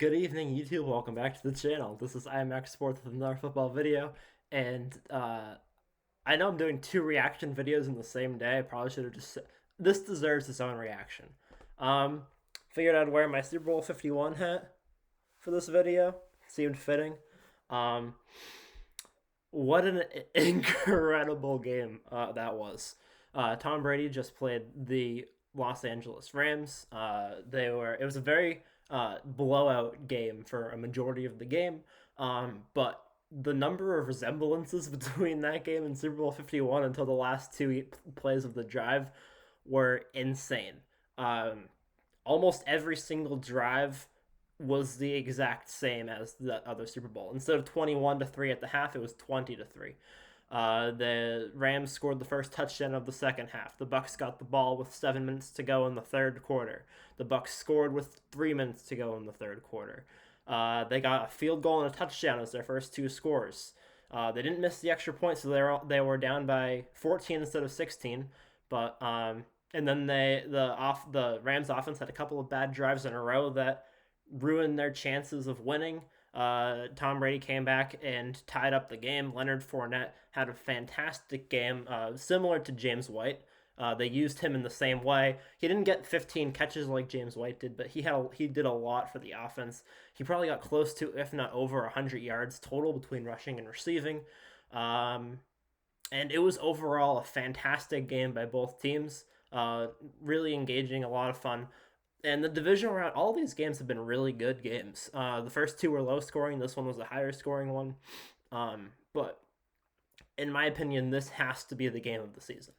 Good evening, YouTube. Welcome back to the channel. This is IMAX Sports with another football video, and I know I'm doing two reaction videos in the same day. I probably should have just. This deserves its own reaction. Um, Figured I'd wear my Super Bowl 51 hat for this video. Seemed fitting. Um, what an incredible game that was. Tom Brady just played the Los Angeles Rams. It was a very blowout game for a majority of the game. But the number of resemblances between that game and Super Bowl 51 until the last two plays of the drive were insane. Um, Almost every single drive was the exact same as the other Super Bowl. Instead of 21-3 at the half, it was 20-3. The Rams scored the first touchdown of the second half. The Bucs got the ball with 7 minutes to go in the third quarter. The Bucs scored with 3 minutes to go in the third quarter. They got a field goal and a touchdown as their first two scores. They didn't miss the extra point, so they were down by 14 instead of 16. But and then the Rams offense had a couple of bad drives in a row that ruined their chances of winning. Tom Brady came back and tied up the game. Leonard Fournette had a fantastic game, similar to James White. They used him in the same way. He didn't get 15 catches like James White did, but he did a lot for the offense. He probably got close to, if not over, 100 yards total between rushing and receiving. And it was overall a fantastic game by both teams. Really engaging, a lot of fun. And the divisional round, all these games have been really good games. The first two were low scoring. This one was a higher scoring one. But in my opinion, this has to be the game of the season.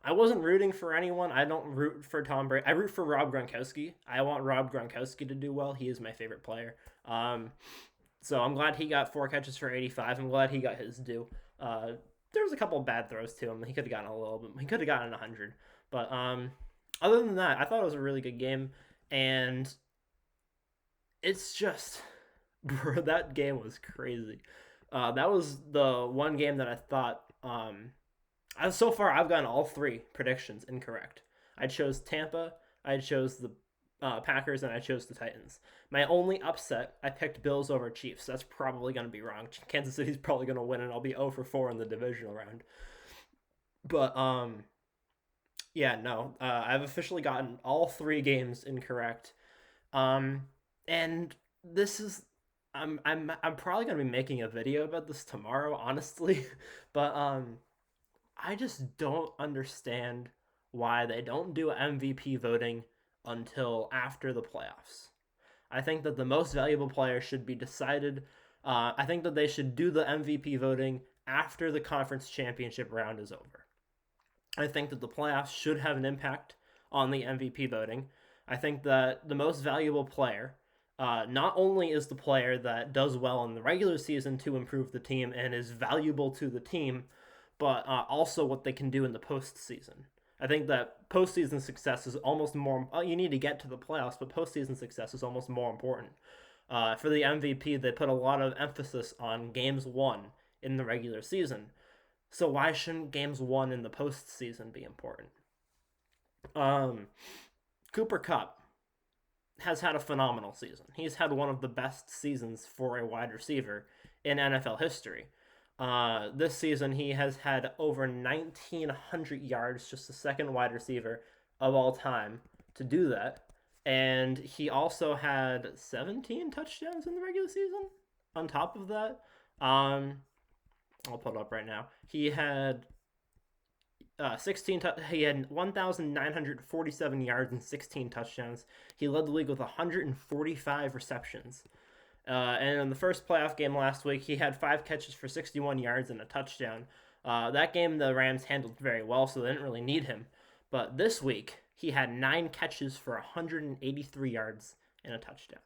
I wasn't rooting for anyone. I don't root for Tom Brady. I root for Rob Gronkowski. I want Rob Gronkowski to do well. He is my favorite player. So I'm glad he got 4 catches for 85. I'm glad he got his due. There was a couple of bad throws to him. He could have gotten a little bit. He could have gotten 100. But other than that, I thought it was a really good game, and it's just, bro, that game was crazy. That was the one game that I thought. So far, I've gotten all three predictions incorrect. I chose Tampa, I chose the Packers, and I chose the Titans. My only upset, I picked Bills over Chiefs. That's probably going to be wrong. Kansas City's probably going to win, and I'll be 0 for 4 in the divisional round. But yeah, no. I've officially gotten all three games incorrect. And this is I'm probably gonna be making a video about this tomorrow, honestly. But I just don't understand why they don't do MVP voting until after the playoffs. I think that the most valuable player should be decided. I think that they should do the MVP voting after the conference championship round is over. I think that the playoffs should have an impact on the MVP voting. I think that the most valuable player not only is the player that does well in the regular season to improve the team and is valuable to the team, but also what they can do in the postseason. I think that postseason success is almost more. You need to get to the playoffs, but postseason success is almost more important. For the MVP, they put a lot of emphasis on games won in the regular season. So why shouldn't games won in the postseason be important? Cooper Kupp has had a phenomenal season. He's had one of the best seasons for a wide receiver in NFL history. This season, he has had over 1,900 yards, just the second wide receiver of all time to do that. And he also had 17 touchdowns in the regular season on top of that. I'll pull it up right now. He had 16. He had 1,947 yards and 16 touchdowns. He led the league with 145 receptions. And in the first playoff game last week, he had 5 catches for 61 yards and a touchdown. That game the Rams handled very well, so they didn't really need him. But this week, he had 9 catches for 183 yards and a touchdown.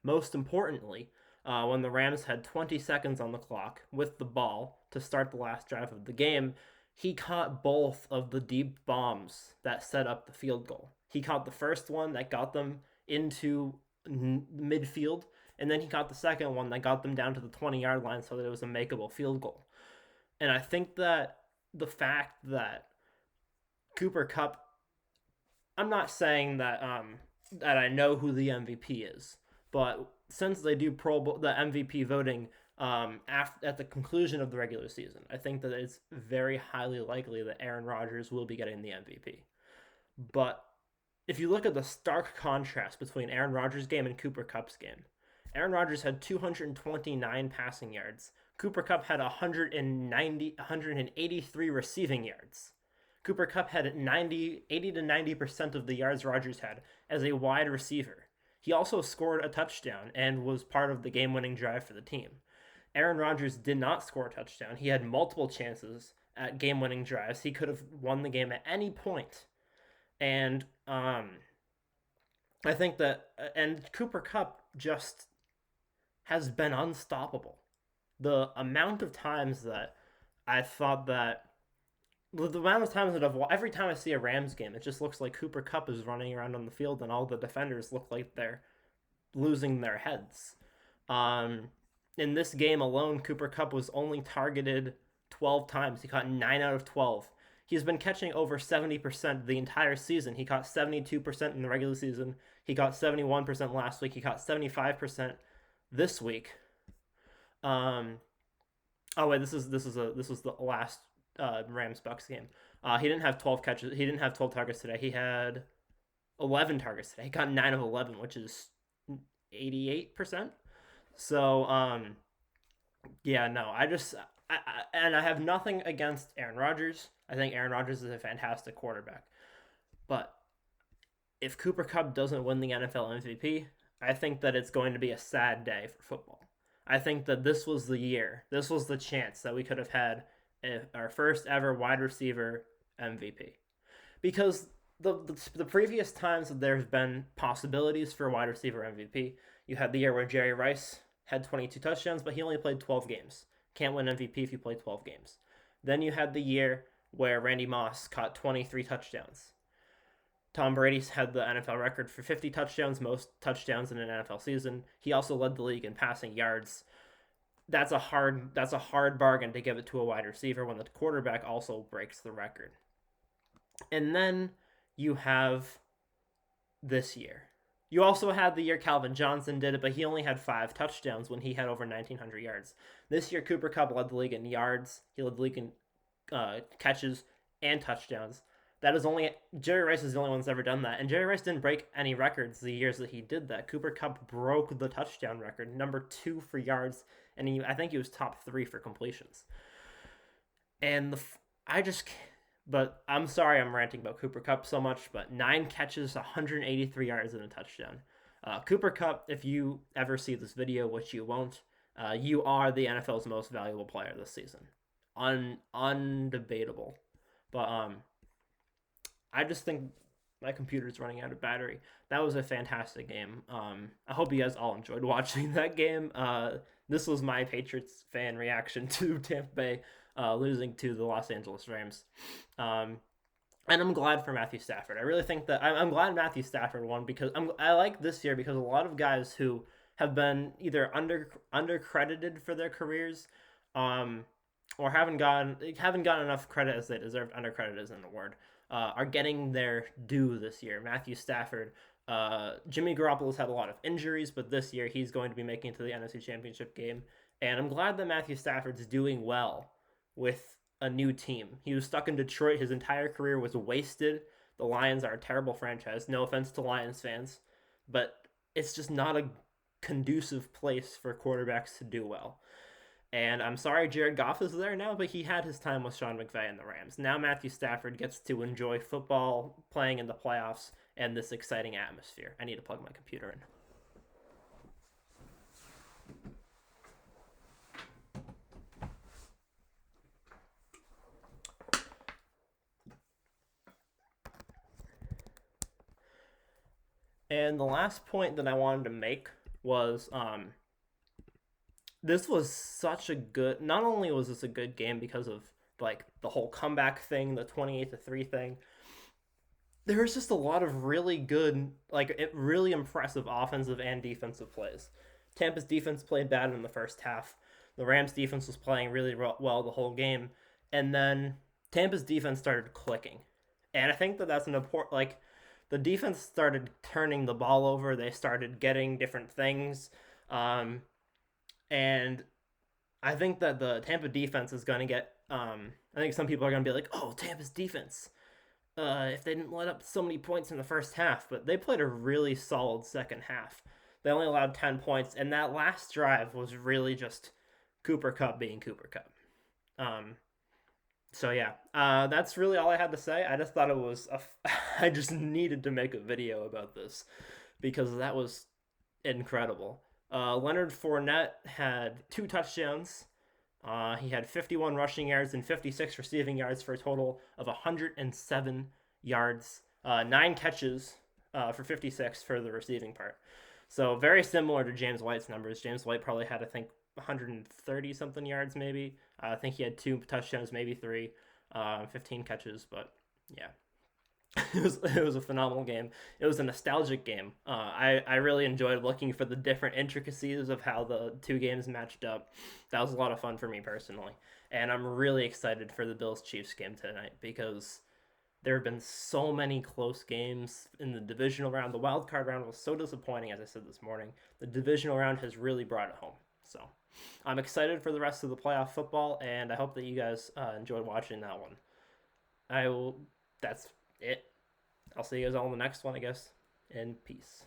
Most importantly, when the Rams had 20 seconds on the clock with the ball to start the last drive of the game, he caught both of the deep bombs that set up the field goal. He caught the first one that got them into midfield, and then he caught the second one that got them down to the 20-yard line so that it was a makeable field goal. And I think that the fact that Cooper Kupp, I'm not saying that that I know who the MVP is, but since they do the MVP voting at the conclusion of the regular season, I think that it's very highly likely that Aaron Rodgers will be getting the MVP. But if you look at the stark contrast between Aaron Rodgers' game and Cooper Kupp's game, Aaron Rodgers had 229 passing yards. Cooper Kupp had 183 receiving yards. Cooper Kupp had 80 to 90% of the yards Rodgers had as a wide receiver. He also scored a touchdown and was part of the game-winning drive for the team. Aaron Rodgers did not score a touchdown. He had multiple chances at game-winning drives. He could have won the game at any point. And I think that, and Cooper Kupp just has been unstoppable. The amount of times that I thought that, the amount of times that every time I see a Rams game, it just looks like Cooper Kupp is running around on the field and all the defenders look like they're losing their heads. In this game alone, Cooper Kupp was only targeted 12 times. He caught 9 out of 12. He's been catching over 70% the entire season. He caught 72% in the regular season. He caught 71% last week. He caught 75% this week. Oh wait, this was the last Rams Bucks game. He didn't have 12 catches. He didn't have 12 targets today. He had 11 targets today. He got 9 of 11, which is 88%. So yeah, no, I have nothing against Aaron Rodgers. I think Aaron Rodgers is a fantastic quarterback. But if Cooper Kupp doesn't win the NFL MVP, I think that it's going to be a sad day for football. I think that this was the year, this was the chance that we could have had our first ever wide receiver MVP. Because the previous times that there's been possibilities for wide receiver MVP, you had the year where Jerry Rice had 22 touchdowns, but he only played 12 games. Can't win MVP if you play 12 games. Then you had the year where Randy Moss caught 23 touchdowns. Tom Brady's had the NFL record for 50 touchdowns, most touchdowns in an NFL season. He also led the league in passing yards. That's a hard bargain to give it to a wide receiver when the quarterback also breaks the record. And then you have this year. You also had the year Calvin Johnson did it, but he only had 5 touchdowns when he had over 1,900 yards. This year, Cooper Kupp led the league in yards. He led the league in catches and touchdowns. Jerry Rice is the only one that's ever done that. And Jerry Rice didn't break any records the years that he did that. Cooper Kupp broke the touchdown record, number 2 for yards, and I think he was top 3 for completions. And but I'm sorry I'm ranting about Cooper Kupp so much, but 9 catches, 183 yards, and a touchdown. Cooper Kupp, if you ever see this video, which you won't, you are the NFL's most valuable player this season. Undebatable. But I just think my computer's running out of battery. That was a fantastic game. I hope you guys all enjoyed watching that game. This was my Patriots fan reaction to Tampa Bay losing to the Los Angeles Rams. And I'm glad for Matthew Stafford. I really think that I'm glad Matthew Stafford won because I like this year because a lot of guys who have been either undercredited for their careers, or haven't gotten enough credit as they deserve. Undercredited isn't a word. Are getting their due this year. Matthew Stafford, Jimmy Garoppolo's had a lot of injuries, but this year he's going to be making it to the NFC Championship game. And I'm glad that Matthew Stafford's doing well with a new team. He was stuck in Detroit. His entire career was wasted. The Lions are a terrible franchise. No offense to Lions fans, but it's just not a conducive place for quarterbacks to do well. And I'm sorry Jared Goff is there now, but he had his time with Sean McVay and the Rams. Now Matthew Stafford gets to enjoy football, playing in the playoffs, and this exciting atmosphere. I need to plug my computer in. And the last point that I wanted to make was this was such a good, not only was this a good game because of like the whole comeback thing, the 28-3 thing, there was just a lot of really good, really impressive offensive and defensive plays. Tampa's defense played bad in the first half. The Rams defense was playing really well the whole game. And then Tampa's defense started clicking. And I think that that's an important, the defense started turning the ball over. They started getting different things. Um, and I think that the Tampa defense is going to get. I think some people are going to be like, "Oh, Tampa's defense. If they didn't let up so many points in the first half," but they played a really solid second half. They only allowed 10 points, and that last drive was really just Cooper Cup being Cooper Cup. Um, so yeah, that's really all I had to say. I just thought it was I just needed to make a video about this because that was incredible. Leonard Fournette had 2 touchdowns. He had 51 rushing yards and 56 receiving yards for a total of 107 yards, 9 catches for 56 for the receiving part. So very similar to James White's numbers. James White probably had, I think, 130 something yards, maybe. I think he had 2 touchdowns, maybe 3, 15 catches. But yeah, it was a phenomenal game. It was a nostalgic game. I really enjoyed looking for the different intricacies of how the two games matched up. That was a lot of fun for me personally, and I'm really excited for the Bills Chiefs game tonight because there have been so many close games in the divisional round. The wild card round was so disappointing, as I said this morning. The divisional round has really brought it home. So I'm excited for the rest of the playoff football, and I hope that you guys enjoyed watching that one. I will. That's it. I'll see you guys all in the next one, I guess. And peace.